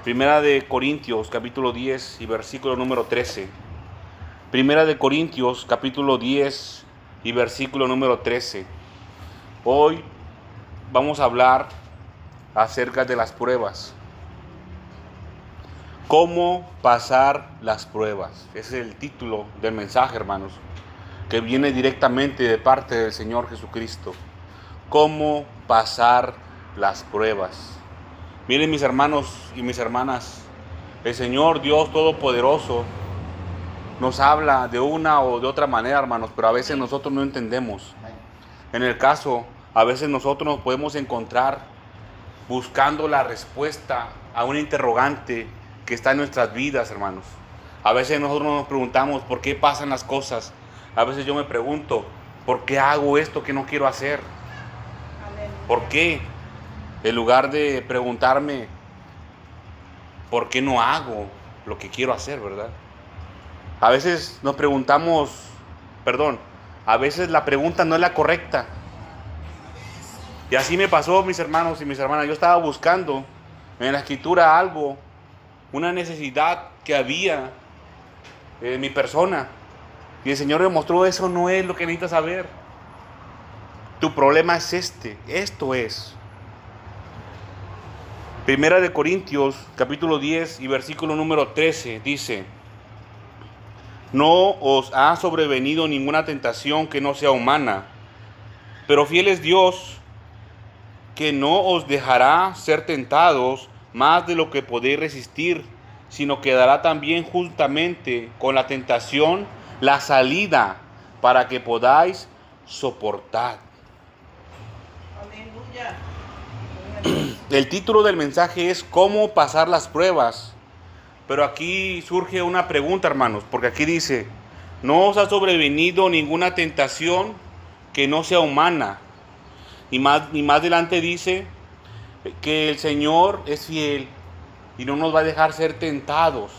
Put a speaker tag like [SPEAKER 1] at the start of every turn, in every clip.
[SPEAKER 1] Primera de Corintios, capítulo 10 y versículo número 13. Primera de Corintios, capítulo 10 y versículo número 13. Hoy vamos a hablar acerca de las pruebas. ¿Cómo pasar las pruebas? Ese es el título del mensaje, hermanos, que viene directamente de parte del Señor Jesucristo. ¿Cómo pasar las pruebas? Miren, mis hermanos y mis hermanas, el Señor Dios Todopoderoso nos habla de una o de otra manera, hermanos, pero a veces nosotros no entendemos. En el caso, a veces nosotros nos podemos encontrar buscando la respuesta a un interrogante que está en nuestras vidas, hermanos. A veces nosotros nos preguntamos por qué pasan las cosas. A veces yo me pregunto, ¿por qué hago esto que no quiero hacer? ¿Por qué? En lugar de preguntarme, ¿por qué no hago lo que quiero hacer, verdad? A veces nos preguntamos, a veces la pregunta no es la correcta. Y así me pasó, mis hermanos y mis hermanas. Yo estaba buscando en la escritura algo, una necesidad que había en mi persona. Y el Señor me mostró, eso no es lo que necesitas saber. Tu problema es esto es. Primera de Corintios, capítulo 10 y versículo número 13, dice: No os ha sobrevenido ninguna tentación que no sea humana, pero fiel es Dios, que no os dejará ser tentados más de lo que podéis resistir, sino que dará también juntamente con la tentación la salida para que podáis soportar.
[SPEAKER 2] Aleluya.
[SPEAKER 1] El título del mensaje es ¿Cómo pasar las pruebas? Pero aquí surge una pregunta, hermanos, porque aquí dice: no os ha sobrevenido ninguna tentación que no sea humana. Y más adelante dice que el Señor es fiel y no nos va a dejar ser tentados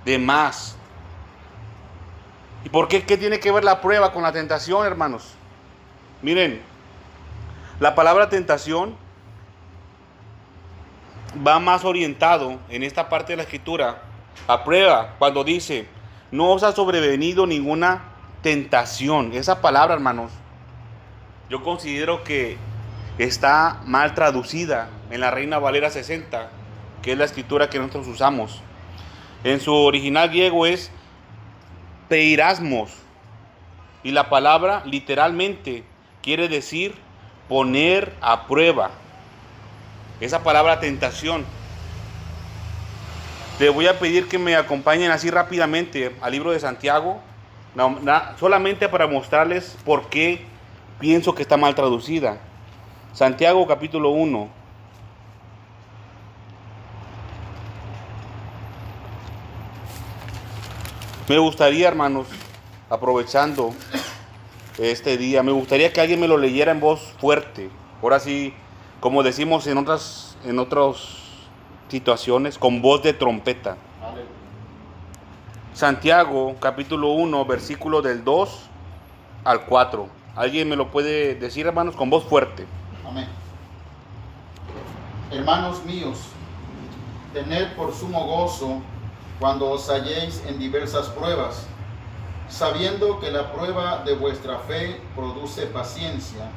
[SPEAKER 1] de más. ¿Y por qué? ¿Qué tiene que ver la prueba con la tentación, hermanos? Miren, la palabra tentación va más orientado en esta parte de la escritura a prueba, cuando dice no os ha sobrevenido ninguna tentación. Esa palabra, hermanos, yo considero que está mal traducida en la Reina Valera 60, que es la escritura que nosotros usamos. En su original griego es peirasmos, y la palabra literalmente quiere decir poner a prueba. Esa palabra tentación. Les voy a pedir que me acompañen así rápidamente al libro de Santiago, solamente para mostrarles por qué pienso que está mal traducida. Santiago capítulo 1. Me gustaría, hermanos, aprovechando este día, me gustaría que alguien me lo leyera en voz fuerte. Ahora sí, como decimos en otras situaciones, con voz de trompeta. Santiago, capítulo 1, versículo del 2 al 4. ¿Alguien me lo puede decir, hermanos, con voz fuerte?
[SPEAKER 3] Amén. Hermanos míos, tened por sumo gozo cuando os halléis en diversas pruebas, sabiendo que la prueba de vuestra fe produce paciencia.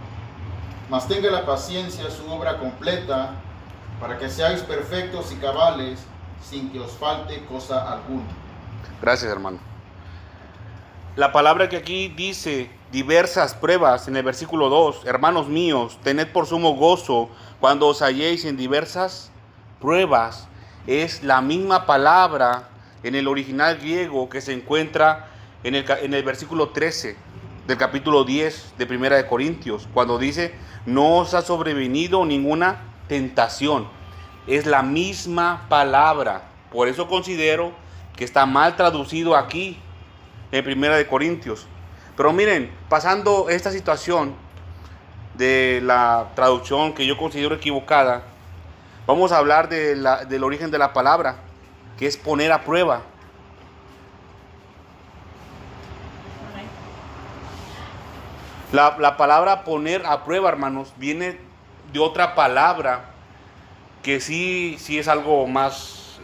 [SPEAKER 3] Mas tenga la paciencia su obra completa, para que seáis perfectos y cabales, sin que os falte cosa alguna.
[SPEAKER 1] Gracias, hermano. La palabra que aquí dice diversas pruebas en el versículo 2, hermanos míos, tened por sumo gozo cuando os halléis en diversas pruebas, es la misma palabra en el original griego que se encuentra en el versículo 13 del capítulo 10 de Primera de Corintios, cuando dice no os ha sobrevenido ninguna tentación. Es la misma palabra. Por eso considero que está mal traducido aquí en Primera de Corintios. Pero miren, pasando esta situación de la traducción que yo considero equivocada, vamos a hablar del origen de la palabra, que es poner a prueba. La palabra poner a prueba, hermanos, viene de otra palabra que sí es algo más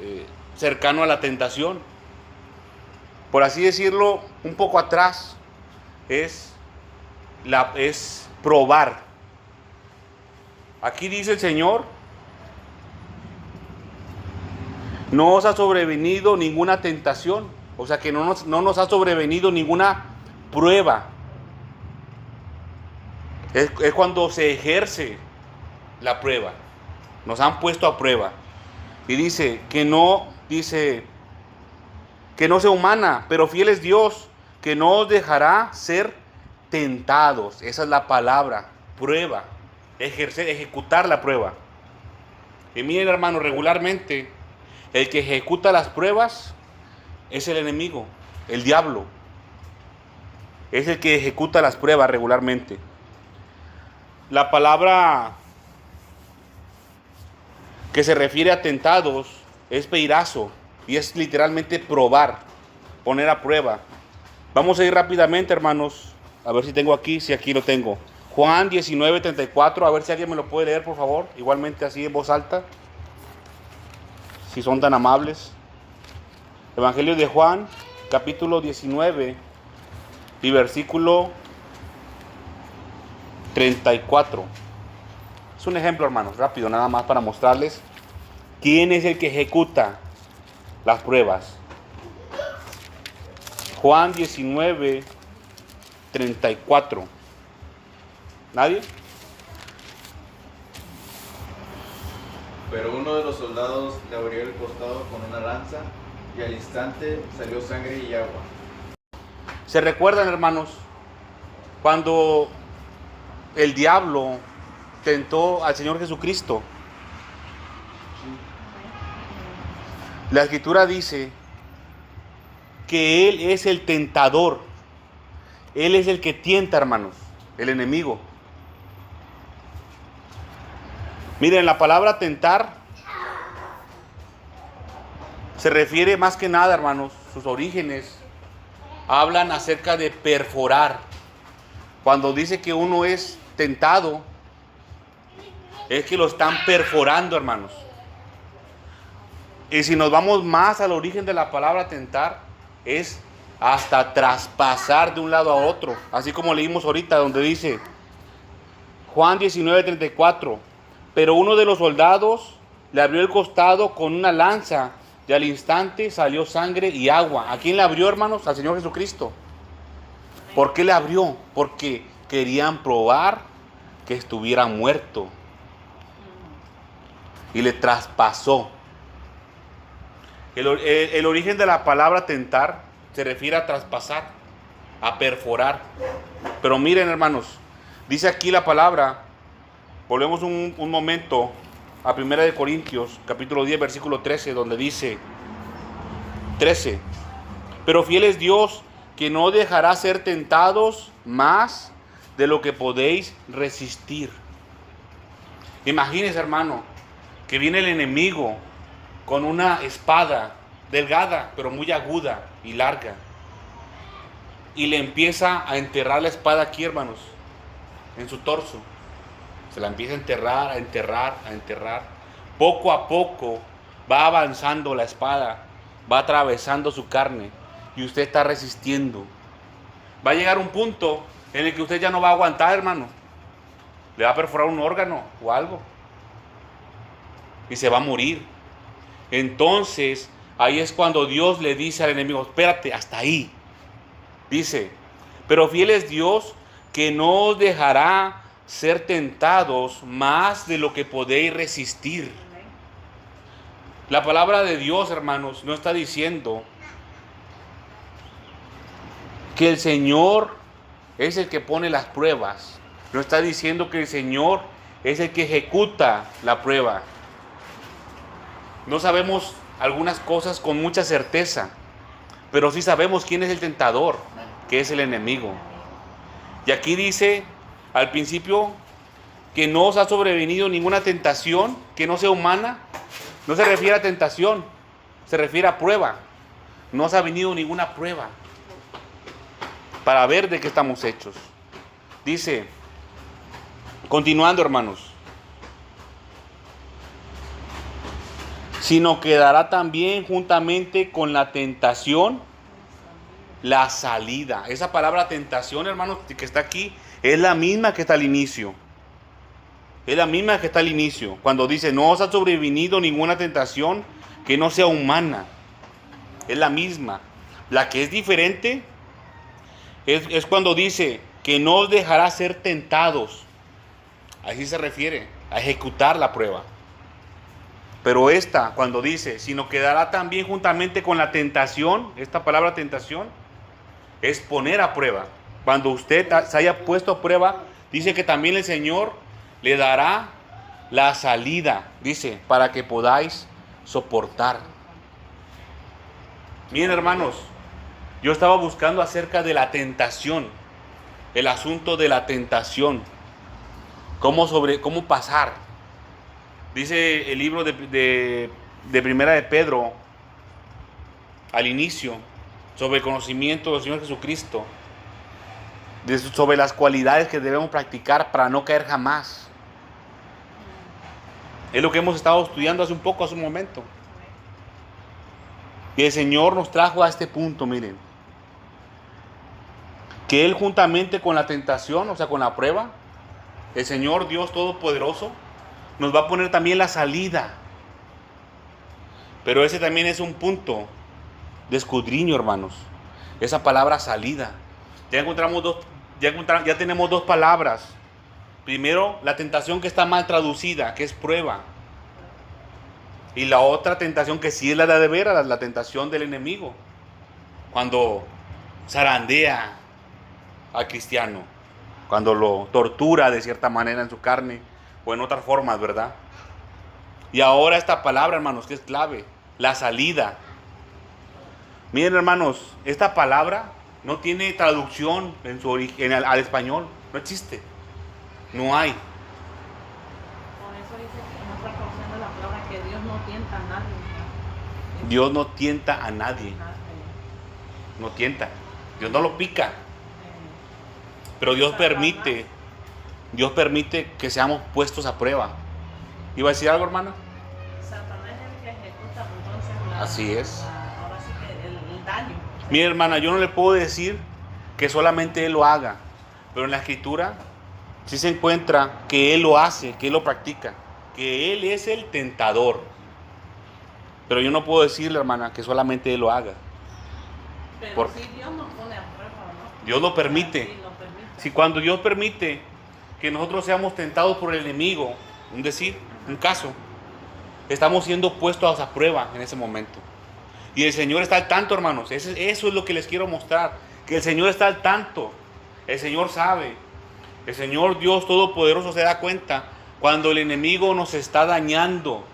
[SPEAKER 1] cercano a la tentación. Por así decirlo, un poco atrás es probar. Aquí dice el Señor: no os ha sobrevenido ninguna tentación. O sea que no nos ha sobrevenido ninguna prueba. Es cuando se ejerce la prueba. Nos han puesto a prueba. Y dice que no sea humana, pero fiel es Dios, que no os dejará ser tentados. Esa es la palabra, prueba. Ejecutar la prueba. Y miren, hermanos, regularmente el que ejecuta las pruebas es el enemigo, el diablo. Es el que ejecuta las pruebas regularmente. La palabra que se refiere a tentados es peirazo, y es literalmente probar, poner a prueba. Vamos a ir rápidamente, hermanos, a ver si tengo aquí, si aquí lo tengo. Juan 19:34, a ver si alguien me lo puede leer, por favor, igualmente así en voz alta, si son tan amables. Evangelio de Juan, capítulo 19 y versículo 34. Es un ejemplo, hermanos, rápido, nada más para mostrarles quién es el que ejecuta las pruebas. Juan 19:34. ¿Nadie?
[SPEAKER 2] Pero uno de los soldados le abrió el costado con una lanza, y al instante salió sangre y agua.
[SPEAKER 1] ¿Se recuerdan, hermanos, cuando el diablo tentó al Señor Jesucristo? La Escritura dice que Él es el tentador. Él es el que tienta, hermanos, el enemigo. Miren, la palabra tentar se refiere más que nada, hermanos, sus orígenes hablan acerca de perforar. Cuando dice que uno es tentado, es que lo están perforando, hermanos. Y si nos vamos más al origen de la palabra tentar, es hasta traspasar de un lado a otro. Así como leímos ahorita, donde dice Juan 19:34, pero uno de los soldados le abrió el costado con una lanza, y al instante salió sangre y agua. ¿A quién le abrió, hermanos? Al Señor Jesucristo. ¿Por qué le abrió? Porque querían probar que estuviera muerto. Y le traspasó. El origen de la palabra tentar se refiere a traspasar, a perforar. Pero miren, hermanos, dice aquí la palabra, volvemos un momento a 1 Corintios, capítulo 10, versículo 13, donde dice 13, pero fiel es Dios, que no dejará ser tentados más de lo que podéis resistir. Imagínense, hermano, que viene el enemigo con una espada delgada, pero muy aguda y larga, y le empieza a enterrar la espada aquí, hermanos, en su torso. Se la empieza a enterrar, a enterrar, a enterrar. Poco a poco va avanzando la espada, va atravesando su carne, y usted está resistiendo. Va a llegar un punto en el que usted ya no va a aguantar, hermano. Le va a perforar un órgano o algo, y se va a morir. Entonces, ahí es cuando Dios le dice al enemigo: espérate, hasta ahí. Dice, pero fiel es Dios, que no os dejará ser tentados más de lo que podéis resistir. La palabra de Dios, hermanos, no está diciendo que el Señor es el que pone las pruebas. No está diciendo que el Señor es el que ejecuta la prueba. No sabemos algunas cosas con mucha certeza, pero sí sabemos quién es el tentador, que es el enemigo. Y aquí dice al principio que no os ha sobrevenido ninguna tentación que no sea humana. No se refiere a tentación, se refiere a prueba. No os ha venido ninguna prueba para ver de qué estamos hechos. Dice, continuando, hermanos, sino que dará también juntamente con la tentación la salida. Esa palabra tentación, hermanos, que está aquí, es la misma que está al inicio. Es la misma que está al inicio. Cuando dice, no os ha sobrevenido ninguna tentación que no sea humana. Es la misma. La que es diferente es cuando dice que no os dejará ser tentados. Así se refiere, a ejecutar la prueba. Pero esta, cuando dice, sino que dará también juntamente con la tentación, esta palabra tentación, es poner a prueba. Cuando usted se haya puesto a prueba, dice que también el Señor le dará la salida, dice, para que podáis soportar. Miren, hermanos, yo estaba buscando acerca de la tentación, el asunto de la tentación, cómo pasar. Dice el libro de Primera de Pedro, al inicio, sobre el conocimiento del Señor Jesucristo, sobre las cualidades que debemos practicar para no caer jamás. Es lo que hemos estado estudiando hace un momento. Y el Señor nos trajo a este punto, miren. Que Él juntamente con la tentación, o sea, con la prueba, el Señor Dios Todopoderoso nos va a poner también la salida. Pero ese también es un punto de escudriño, hermanos. Esa palabra salida. Ya tenemos dos palabras. Primero, la tentación que está mal traducida, que es prueba. Y la otra tentación que sí es la de veras, la tentación del enemigo. Cuando zarandea al cristiano. Cuando lo tortura de cierta manera en su carne o en otras formas, ¿verdad? Y ahora esta palabra, hermanos, que es clave, la salida. Miren, hermanos, esta palabra no tiene traducción en su origen al español, no existe, no hay.
[SPEAKER 4] Por eso dice en otra porción de la palabra que Dios no tienta a nadie.
[SPEAKER 1] Dios no tienta a nadie, no tienta, Dios no lo pica, pero Dios permite que seamos puestos a prueba. ¿Iba a decir algo, hermana?
[SPEAKER 4] Satanás es el que ejecuta entonces
[SPEAKER 1] Así es.
[SPEAKER 4] ahora sí que el daño.
[SPEAKER 1] Mi hermana, yo no le puedo decir que solamente Él lo haga, pero en la Escritura sí se encuentra que Él lo hace, que Él lo practica, que Él es el tentador. Pero yo no puedo decirle, hermana, que solamente Él lo haga.
[SPEAKER 4] Pero
[SPEAKER 1] Porque
[SPEAKER 4] si Dios nos pone a prueba, ¿no?
[SPEAKER 1] Dios lo permite.
[SPEAKER 4] Sí, lo permite.
[SPEAKER 1] Si cuando Dios permite que nosotros seamos tentados por el enemigo, un caso, estamos siendo puestos a prueba en ese momento. Y el Señor está al tanto, hermanos. Eso es lo que les quiero mostrar. Que el Señor está al tanto. El Señor sabe. El Señor Dios Todopoderoso se da cuenta cuando el enemigo nos está dañando,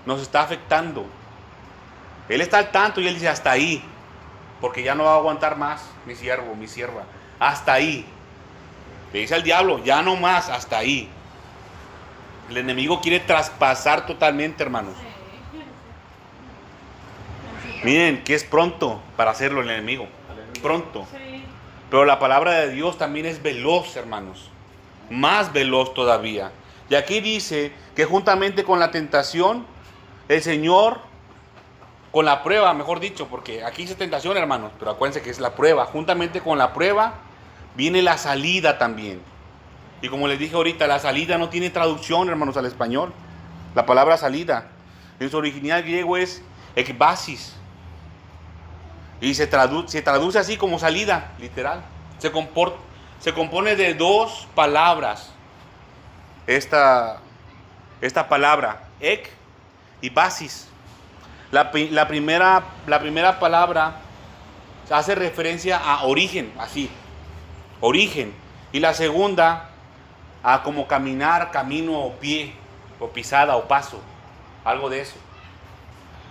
[SPEAKER 1] nos está afectando. Él está al tanto y Él dice hasta ahí. Porque ya no va a aguantar más mi siervo, mi sierva. Hasta ahí. Le dice al diablo, ya no más, hasta ahí. El enemigo quiere traspasar totalmente, hermanos. Miren que es pronto para hacerlo el enemigo. Pronto.
[SPEAKER 4] Sí.
[SPEAKER 1] Pero la palabra de Dios también es veloz, hermanos. Más veloz todavía. Y aquí dice que juntamente con la tentación, el Señor, con la prueba, mejor dicho, porque aquí dice tentación, hermanos, pero acuérdense que es la prueba. Juntamente con la prueba viene la salida también. Y como les dije ahorita, la salida no tiene traducción, hermanos, al español. La palabra salida en su original griego es ekbasis. Y se traduce así como salida, literal. Se compone de dos palabras. Esta palabra, ek y basis. La primera palabra hace referencia a origen, así. Origen. Y la segunda a como caminar, camino o pie, o pisada o paso. Algo de eso.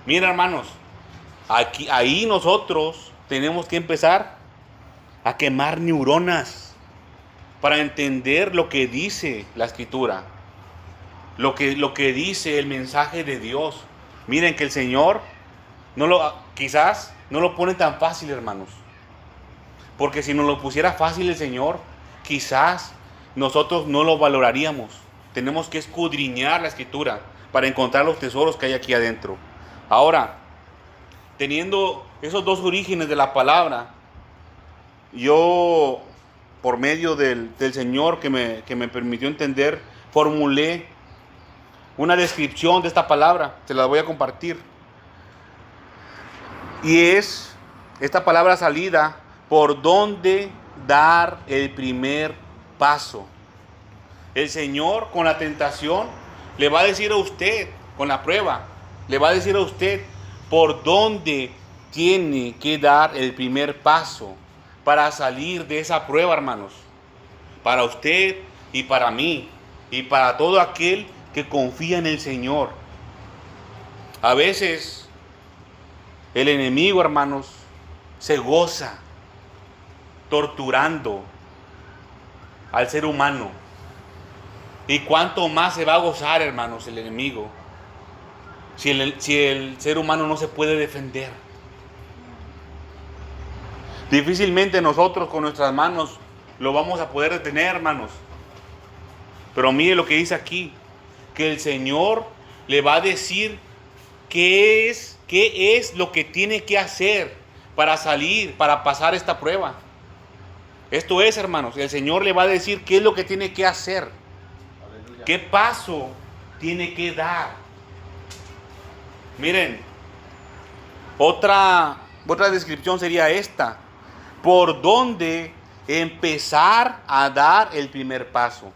[SPEAKER 1] Miren, hermanos. Ahí nosotros tenemos que empezar a quemar neuronas para entender lo que dice la Escritura, lo que dice el mensaje de Dios. Miren que el Señor quizás no lo pone tan fácil, hermanos, porque si nos lo pusiera fácil el Señor, quizás nosotros no lo valoraríamos. Tenemos que escudriñar la Escritura para encontrar los tesoros que hay aquí adentro. Ahora, teniendo esos dos orígenes de la palabra, yo, por medio del Señor que me permitió entender, formulé una descripción de esta palabra. Se la voy a compartir. Y es esta palabra salida, por donde dar el primer paso. El Señor, con la tentación, le va a decir a usted, con la prueba, le va a decir a usted por dónde tiene que dar el primer paso para salir de esa prueba, hermanos. Para usted y para mí y para todo aquel que confía en el Señor. A veces el enemigo, hermanos, se goza torturando al ser humano. ¿Y cuánto más se va a gozar, hermanos, el enemigo? Si el ser humano no se puede defender. Difícilmente nosotros con nuestras manos lo vamos a poder detener, hermanos. Pero mire lo que dice aquí, que el Señor le va a decir qué es lo que tiene que hacer para salir, para pasar esta prueba. Esto es, hermanos, el Señor le va a decir qué es lo que tiene que hacer. Aleluya. ¿Qué paso tiene que dar? Miren, otra descripción sería esta. ¿Por dónde empezar a dar el primer paso?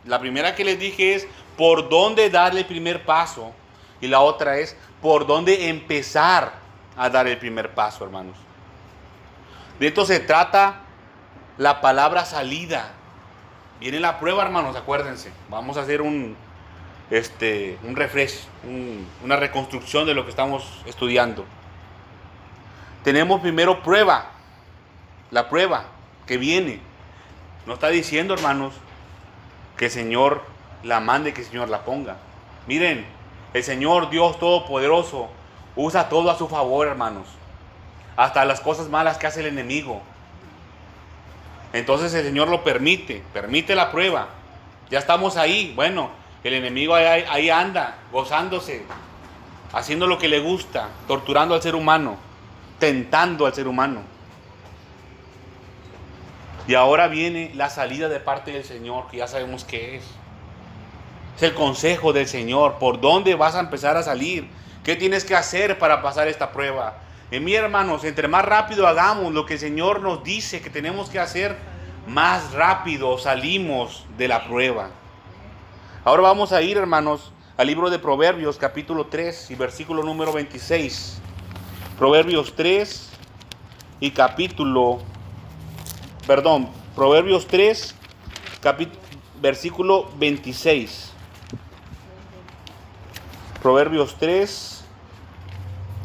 [SPEAKER 1] La primera que les dije es por dónde dar el primer paso. Y la otra es por dónde empezar a dar el primer paso, hermanos. De esto se trata la palabra salida. Viene la prueba, hermanos, acuérdense. Vamos a hacer un refresh, una reconstrucción de lo que estamos estudiando. Tenemos primero prueba. La prueba que viene. No está diciendo, hermanos, que el Señor la mande, que el Señor la ponga. Miren, el Señor Dios Todopoderoso usa todo a su favor, hermanos. Hasta las cosas malas que hace el enemigo. Entonces el Señor lo permite la prueba. Ya estamos ahí. Bueno, el enemigo ahí anda, gozándose, haciendo lo que le gusta, torturando al ser humano, tentando al ser humano. Y ahora viene la salida de parte del Señor, que ya sabemos qué es. Es el consejo del Señor. ¿Por dónde vas a empezar a salir? ¿Qué tienes que hacer para pasar esta prueba? Mi hermanos, entre más rápido hagamos lo que el Señor nos dice que tenemos que hacer, más rápido salimos de la prueba. Ahora vamos a ir, hermanos, al libro de Proverbios, capítulo 3 y versículo número 26. Proverbios 3 y Proverbios 3, versículo 26. Proverbios 3,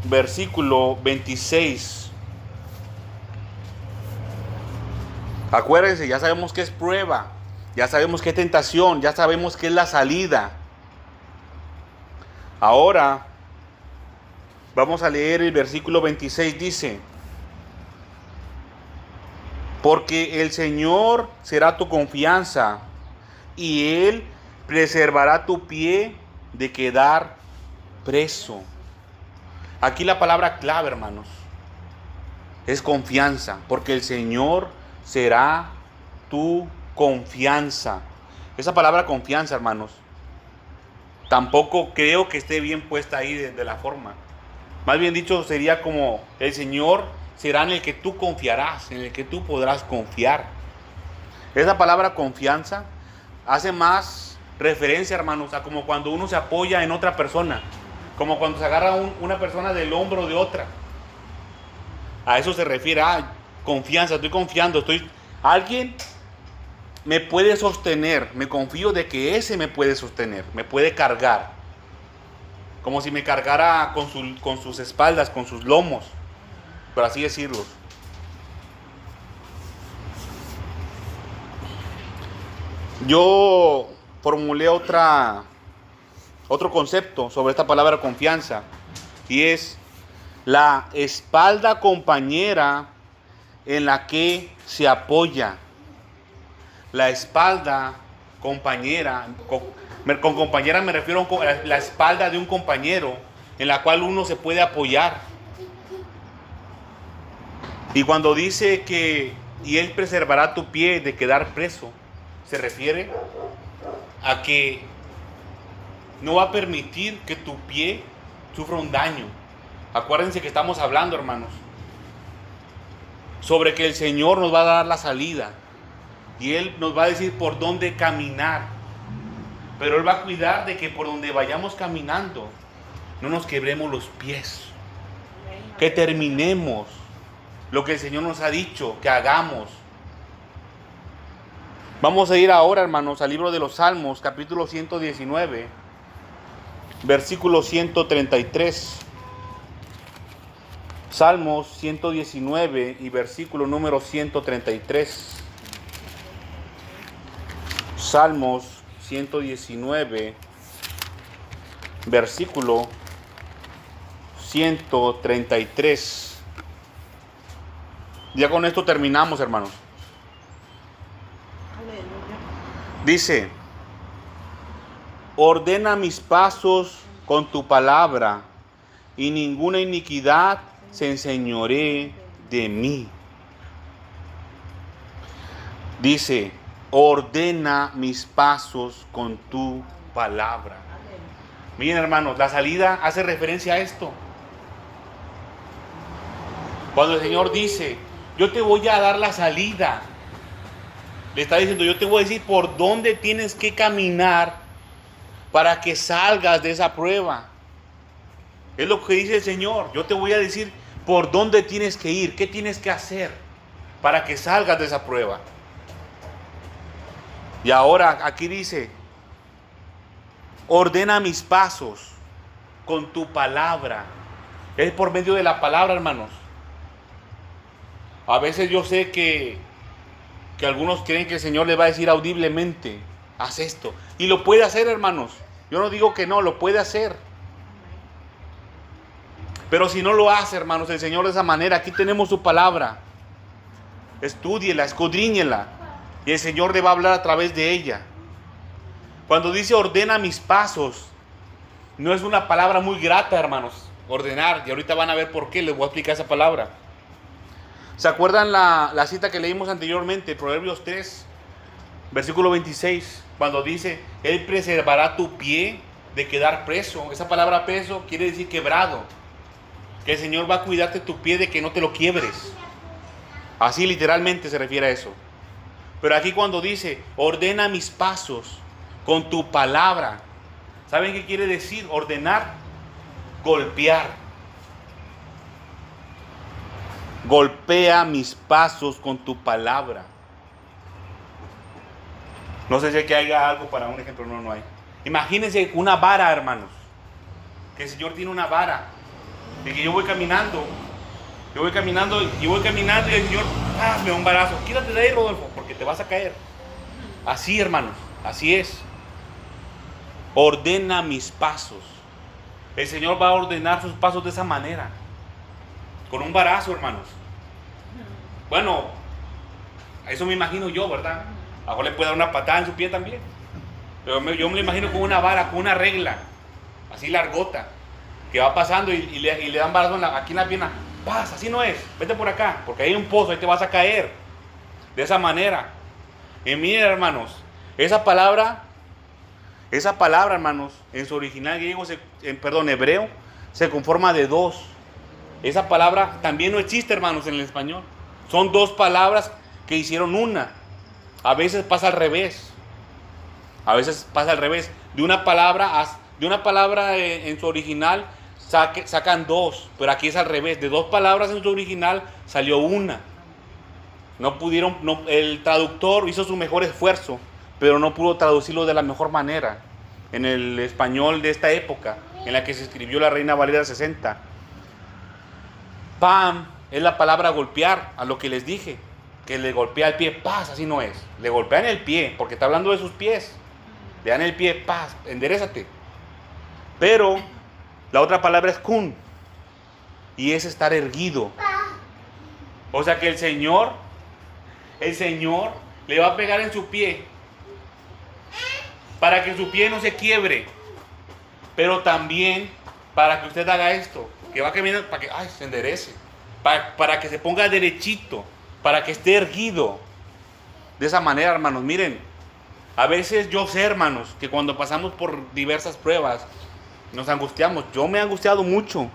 [SPEAKER 1] versículo 26. Acuérdense, ya sabemos que es prueba, ya sabemos que es tentación, ya sabemos que es la salida. Ahora vamos a leer el versículo 26, dice: porque el Señor será tu confianza, y Él preservará tu pie de quedar preso. Aquí la palabra clave, hermanos, es confianza, porque el Señor será tu confianza. Esa palabra confianza, hermanos, tampoco creo que esté bien puesta ahí de la forma. Más bien dicho, sería como el Señor será en el que tú confiarás, en el que tú podrás confiar. Esa palabra confianza hace más referencia, hermanos, a como cuando uno se apoya en otra persona, como cuando se agarra una persona del hombro de otra. A eso se refiere, confianza, estoy confiando, alguien me puede sostener, me confío de que ese me puede sostener, me puede cargar, como si me cargara con sus espaldas, con sus lomos, por así decirlo. Yo formulé otro concepto sobre esta palabra confianza, y es la espalda compañera en la que se apoya. La espalda compañera Con compañera me refiero a la espalda de un compañero en la cual uno se puede apoyar. Y cuando dice que y Él preservará tu pie de quedar preso, se refiere a que no va a permitir que tu pie sufra un daño. Acuérdense que estamos hablando, hermanos, sobre que el Señor nos va a dar la salida y Él nos va a decir por dónde caminar, pero Él va a cuidar de que por donde vayamos caminando no nos quebremos los pies, que terminemos lo que el Señor nos ha dicho que hagamos. Vamos a ir ahora, hermanos, al libro de los Salmos, capítulo 119, versículo 133. Salmos 119 y versículo número 133. Salmos 119, versículo 133. Ya con esto terminamos, hermanos. Dice: ordena mis pasos con tu palabra, y ninguna iniquidad se enseñoree de mí. Dice: ordena mis pasos con tu palabra. Miren, hermanos, la salida hace referencia a esto. Cuando el Señor dice: yo te voy a dar la salida, le está diciendo: yo te voy a decir por dónde tienes que caminar para que salgas de esa prueba. Es lo que dice el Señor. Yo te voy a decir por dónde tienes que ir, qué tienes que hacer para que salgas de esa prueba. Y ahora aquí dice: ordena mis pasos con tu palabra. Es por medio de la palabra, hermanos. A veces yo sé que algunos creen que el Señor les va a decir audiblemente: haz esto. Y lo puede hacer, hermanos. Yo no digo que no, lo puede hacer. Pero si no lo hace, hermanos, el Señor de esa manera, aquí tenemos su palabra. Estúdiela, escudriñela, y el Señor le va a hablar a través de ella. Cuando dice ordena mis pasos, no es una palabra muy grata, hermanos, ordenar. Y ahorita van a ver por qué, les voy a explicar esa palabra. ¿Se acuerdan la cita que leímos anteriormente? Proverbios 3, versículo 26. Cuando dice: Él preservará tu pie de quedar preso. Esa palabra preso quiere decir quebrado. Que el Señor va a cuidarte tu pie de que no te lo quiebres. Así literalmente se refiere a eso. Pero aquí cuando dice: ordena mis pasos con tu palabra, ¿saben qué quiere decir? Ordenar, golpear. Golpea mis pasos con tu palabra. No sé si aquí haya algo para un ejemplo. No hay. Imagínense una vara, hermanos. Que el Señor tiene una vara. De que yo voy caminando y voy caminando y el Señor me da un barazo. Quítate de ahí, Rodolfo, porque te vas a caer. Así, hermanos, así es. Ordena mis pasos. El Señor va a ordenar sus pasos de esa manera. Con un barazo, hermanos. Bueno, eso me imagino yo, ¿verdad? A lo mejor le puede dar una patada en su pie también. Pero yo me lo imagino con una vara, con una regla, así largota, que va pasando y le dan barazo aquí en la pierna. Pasa, así no es. Vete por acá, porque hay un pozo, ahí te vas a caer. De esa manera. Y miren, hermanos, esa palabra, hermanos, en su original griego, hebreo, se conforma de dos. Esa palabra también no existe, hermanos, en el español. Son dos palabras que hicieron una. A veces pasa al revés. De una palabra en su original sacan dos, pero aquí es al revés. De dos palabras en su original salió una. El traductor hizo su mejor esfuerzo, pero no pudo traducirlo de la mejor manera en el español de esta época, en la que se escribió la Reina Valera 60. Pam es la palabra golpear, a lo que les dije, que le golpea el pie. Paz, así no es. Le golpean el pie, porque está hablando de sus pies. Le dan el pie, paz, enderézate. Pero la otra palabra es kun, y es estar erguido. O sea que el Señor le va a pegar en su pie para que su pie no se quiebre, pero también para que usted haga esto, que va caminando, para que se enderece, para que se ponga derechito, para que esté erguido. De esa manera, hermanos, miren, a veces yo sé, hermanos, que cuando pasamos por diversas pruebas, nos angustiamos. Yo me he angustiado mucho.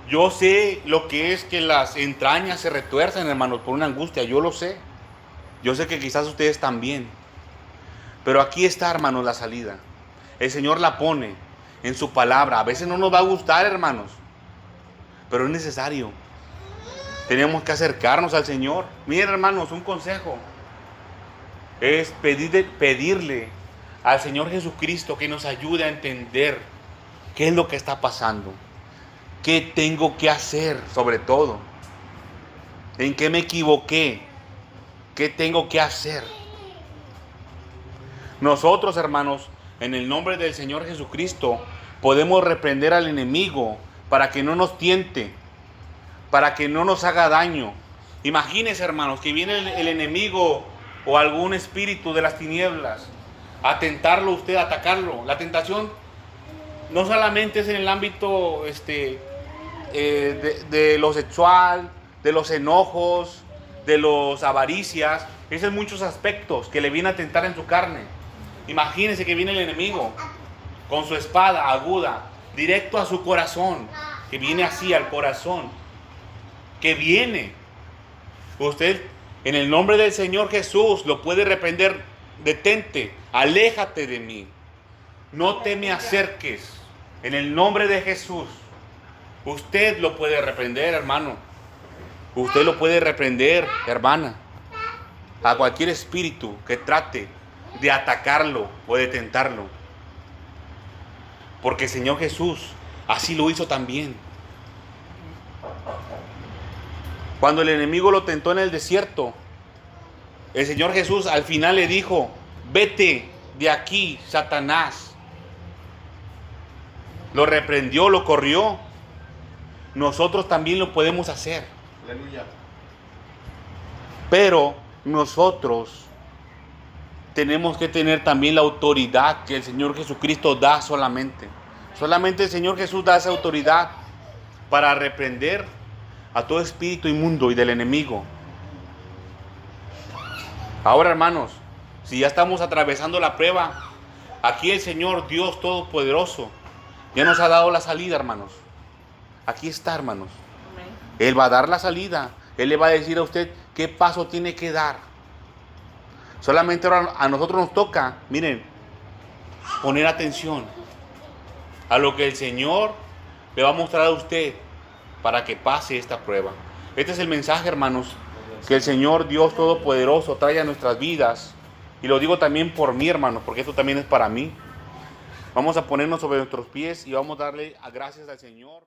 [SPEAKER 1] Yo sé lo que es que las entrañas se retuercen, hermanos, por una angustia. Yo lo sé. Yo sé que quizás ustedes también. Pero aquí está, hermanos, la salida. El Señor la pone en su palabra. A veces no nos va a gustar, hermanos, pero es necesario. Tenemos que acercarnos al Señor. Miren, hermanos, un consejo es pedirle al Señor Jesucristo que nos ayude a entender qué es lo que está pasando, qué tengo que hacer, sobre todo, en qué me equivoqué, qué tengo que hacer. Nosotros, hermanos, en el nombre del Señor Jesucristo, podemos reprender al enemigo para que no nos tiente, para que no nos haga daño. Imagínense, hermanos, que viene el enemigo o algún espíritu de las tinieblas a tentarlo a usted, a atacarlo. La tentación no solamente es en el ámbito de lo sexual, de los enojos, de los avaricias. Es en muchos aspectos que le viene a tentar en su carne. Imagínense que viene el enemigo con su espada aguda, directo a su corazón, que viene así al corazón, que viene. Usted, en el nombre del Señor Jesús, lo puede reprender. Detente, aléjate de mí, no te me acerques. En el nombre de Jesús, usted lo puede reprender, hermano. Usted lo puede reprender, hermana, a cualquier espíritu que trate de atacarlo o de tentarlo. Porque el Señor Jesús así lo hizo también. Cuando el enemigo lo tentó en el desierto, el Señor Jesús al final le dijo: vete de aquí, Satanás. Lo reprendió, lo corrió. Nosotros también lo podemos hacer.
[SPEAKER 2] Aleluya.
[SPEAKER 1] Pero nosotros tenemos que tener también la autoridad que el Señor Jesucristo da solamente. Solamente el Señor Jesús da esa autoridad para reprender a todo espíritu inmundo y del enemigo. Ahora, hermanos, si ya estamos atravesando la prueba, aquí el Señor Dios Todopoderoso ya nos ha dado la salida, hermanos. Aquí está, hermanos.
[SPEAKER 4] Amén.
[SPEAKER 1] Él va a dar la salida. Él le va a decir a usted qué paso tiene que dar. Solamente ahora a nosotros nos toca, miren, poner atención a lo que el Señor le va a mostrar a usted para que pase esta prueba. Este es el mensaje, hermanos, que el Señor Dios Todopoderoso trae a nuestras vidas. Y lo digo también por mí, hermanos, porque esto también es para mí. Vamos a ponernos sobre nuestros pies y vamos a darle gracias al Señor.